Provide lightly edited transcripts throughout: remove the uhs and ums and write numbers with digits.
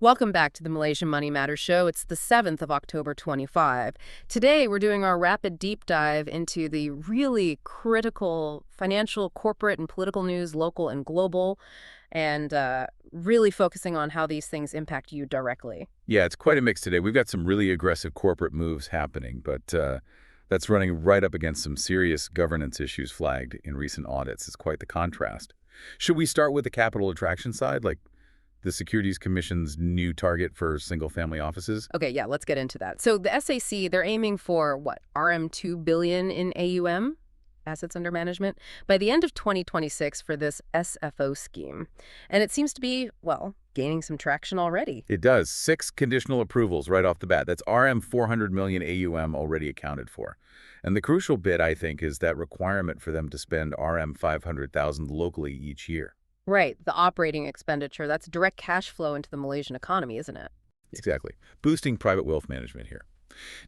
Welcome back to the Malaysian Money Matters show. It's the 7th of October 25. Today, we're doing our rapid deep dive into the really critical financial, corporate, and political news, local and global, and really focusing on how these things impact you directly. Yeah, it's quite a mix today. We've got some really aggressive corporate moves happening, but that's running right up against some serious governance issues flagged in recent audits. It's quite the contrast. Should we start with the capital attraction side, like the Securities Commission's new target for single-family offices? Okay, yeah, let's get into that. So the SAC, they're aiming for, what, RM2 billion in AUM, assets under management, by the end of 2026 for this SFO scheme. And it seems to be, well, gaining some traction already. It does. 6 conditional approvals right off the bat. That's RM 400 million AUM already accounted for. And the crucial bit, I think, is that requirement for them to spend RM 500,000 locally each year. Right, the operating expenditure, that's direct cash flow into the Malaysian economy, isn't it? Exactly. Boosting private wealth management here.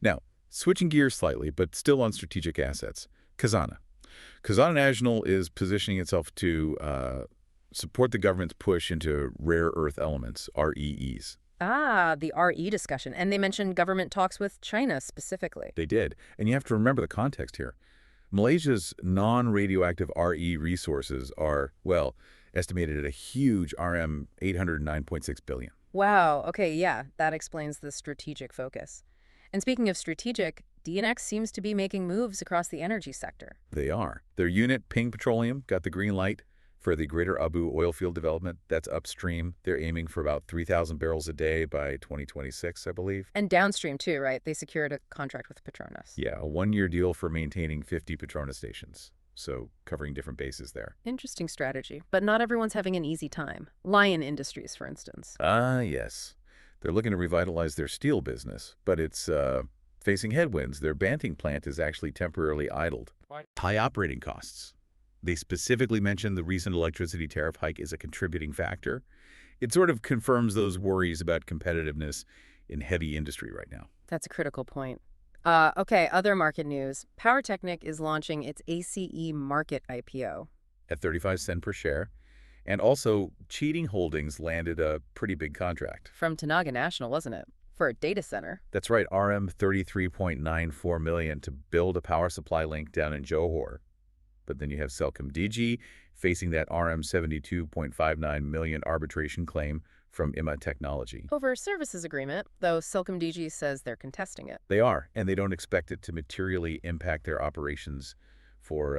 Now, switching gears slightly, but still on strategic assets, Khazanah. Khazanah National is positioning itself to support the government's push into rare earth elements, REEs. Ah, the RE discussion. And they mentioned government talks with China specifically. They did. And you have to remember the context here. Malaysia's non-radioactive RE resources are, well, estimated at a huge RM 809.6 billion. Wow, okay, yeah, that explains the strategic focus. And speaking of strategic, DNeX seems to be making moves across the energy sector. They are. Their unit, Ping Petroleum, got the green light for the Greater Abu oil field development. That's Upstream. They're aiming for about 3,000 barrels a day by 2026, I believe. And Downstream, too, right? They secured a contract with Petronas. Yeah, a one-year deal for maintaining 50 Petronas stations. So covering different bases there. Interesting strategy. But not everyone's having an easy time. Lion Industries, for instance. Ah, yes. They're looking to revitalize their steel business, but it's facing headwinds. Their Banting plant is actually temporarily idled. High operating costs. They specifically mentioned the recent electricity tariff hike is a contributing factor. It sort of confirms those worries about competitiveness in heavy industry right now. That's a critical point. Okay, other market news. Power Technic is launching its ACE market IPO. At 35 cents per share. And also, Cheating Holdings landed a pretty big contract. From Tenaga National, wasn't it? For a data center. That's right, RM 33.94 million to build a power supply link down in Johor. But then you have CelcomDigi facing that RM 72.59 million arbitration claim from IMMA Technology. Over a services agreement, though CelcomDigi says they're contesting it. They are, and they don't expect it to materially impact their operations for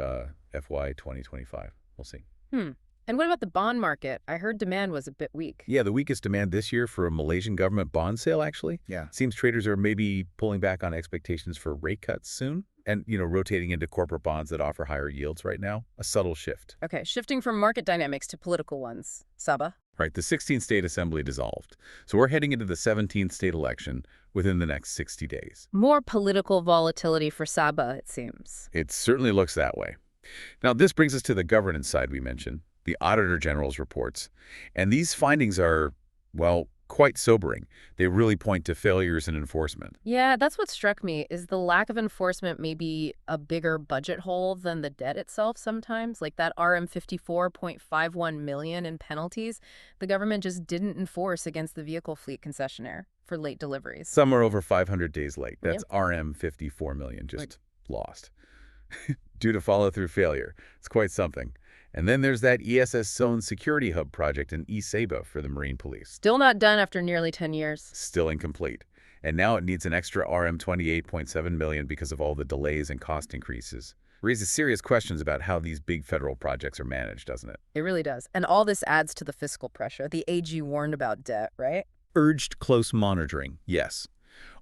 FY 2025. We'll see. And what about the bond market? I heard demand was a bit weak. Yeah, the weakest demand this year for a Malaysian government bond sale, actually. Yeah. Seems traders are maybe pulling back on expectations for rate cuts soon and, rotating into corporate bonds that offer higher yields right now. A subtle shift. Okay, shifting from market dynamics to political ones. Sabah? Right, the 16th state assembly dissolved. So we're heading into the 17th state election within the next 60 days. More political volatility for Sabah, it seems. It certainly looks that way. Now, this brings us to the governance side we mentioned, the Auditor General's reports. And these findings are, well, quite sobering. They really point to failures in enforcement. Yeah, that's what struck me, is the lack of enforcement may be a bigger budget hole than the debt itself sometimes. Like that RM 54.51 million in penalties, the government just didn't enforce against the vehicle fleet concessionaire for late deliveries. Some are over 500 days late. That's RM 54 million just lost due to follow-through failure. It's quite something. And then there's that ESS Zone Security Hub project in East Sabah for the Marine Police. Still not done after nearly 10 years. Still incomplete. And now it needs an extra RM 28.7 million because of all the delays and cost increases. Raises serious questions about how these big federal projects are managed, doesn't it? It really does. And all this adds to the fiscal pressure. The AG warned about debt, right? Urged close monitoring, yes.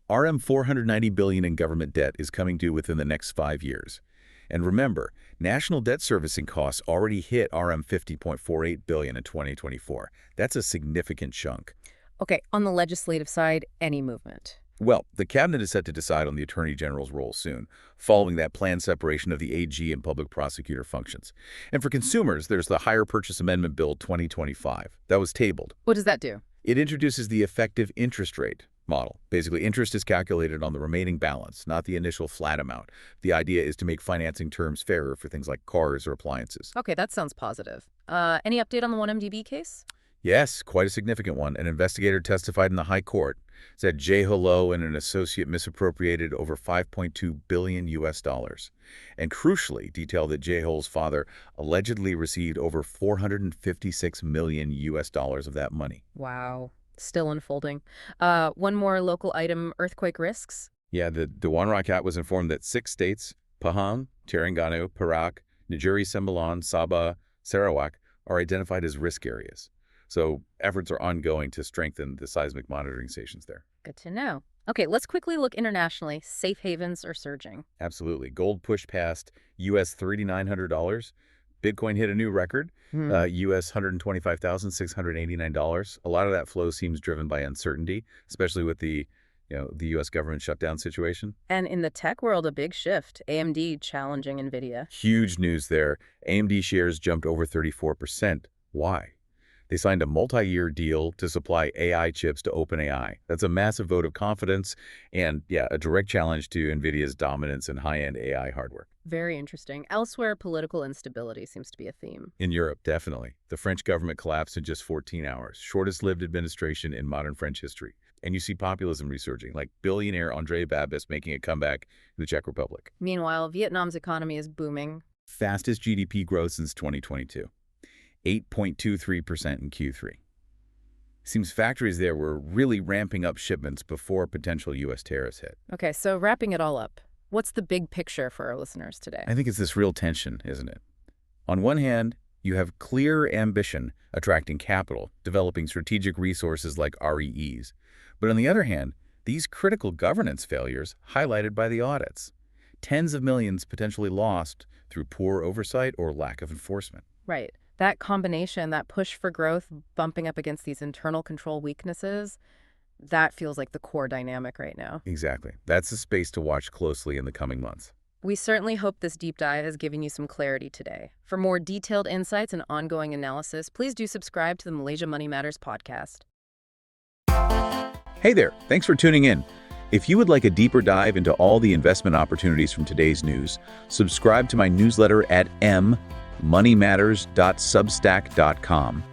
RM 490 billion in government debt is coming due within the next 5 years. And remember, national debt servicing costs already hit RM 50.48 billion in 2024. That's a significant chunk. Okay, on the legislative side, any movement? Well, the cabinet is set to decide on the Attorney General's role soon, following that planned separation of the AG and public prosecutor functions. And for consumers, there's the Hire Purchase Amendment Bill 2025. That was tabled. What does that do? It introduces the effective interest rate model. Basically, interest is calculated on the remaining balance, not the initial flat amount. The idea is to make financing terms fairer for things like cars or appliances. Okay, that sounds positive. Any update on the 1MDB case? Yes, quite a significant one. An investigator testified in the High Court, said Jay Hello and an associate misappropriated over 5.2 billion US dollars, and crucially detailed that Jay Ho's father allegedly received over 456 million US dollars of that money. Wow. Still unfolding. One more local item, earthquake risks. Yeah, the Dewan Rakyat was informed that 6 states, Pahang, Terengganu, Perak, Negeri Sembilan, Sabah, Sarawak, are identified as risk areas. So efforts are ongoing to strengthen the seismic monitoring stations there. Good to know. Okay, let's quickly look internationally. Safe havens are surging. Absolutely. Gold pushed past US $3,900. Bitcoin hit a new record, US $125,689. A lot of that flow seems driven by uncertainty, especially with the US government shutdown situation. And in the tech world, a big shift. AMD challenging NVIDIA. Huge news there. AMD shares jumped over 34%. Why? They signed a multi-year deal to supply AI chips to OpenAI. That's a massive vote of confidence and, yeah, a direct challenge to NVIDIA's dominance in high-end AI hardware. Very interesting. Elsewhere, political instability seems to be a theme. In Europe, definitely. The French government collapsed in just 14 hours, shortest-lived administration in modern French history. And you see populism resurging, like billionaire André Babis making a comeback in the Czech Republic. Meanwhile, Vietnam's economy is booming. Fastest GDP growth since 2022. 8.23% in Q3. Seems factories there were really ramping up shipments before potential U.S. tariffs hit. Okay, so wrapping it all up, what's the big picture for our listeners today? I think it's this real tension, isn't it? On one hand, you have clear ambition attracting capital, developing strategic resources like REEs. But on the other hand, these critical governance failures highlighted by the audits. Tens of millions potentially lost through poor oversight or lack of enforcement. Right. That combination, that push for growth, bumping up against these internal control weaknesses, that feels like the core dynamic right now. Exactly. That's a space to watch closely in the coming months. We certainly hope this deep dive has given you some clarity today. For more detailed insights and ongoing analysis, please do subscribe to the Malaysia Money Matters podcast. Hey there, thanks for tuning in. If you would like a deeper dive into all the investment opportunities from today's news, subscribe to my newsletter at moneymatters.substack.com.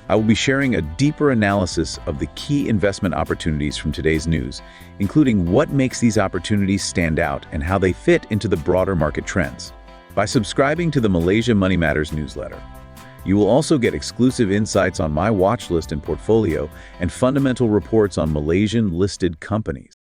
I will be sharing a deeper analysis of the key investment opportunities from today's news, including what makes these opportunities stand out and how they fit into the broader market trends. By subscribing to the Malaysia Money Matters newsletter, you will also get exclusive insights on my watch list and portfolio and fundamental reports on Malaysian listed companies.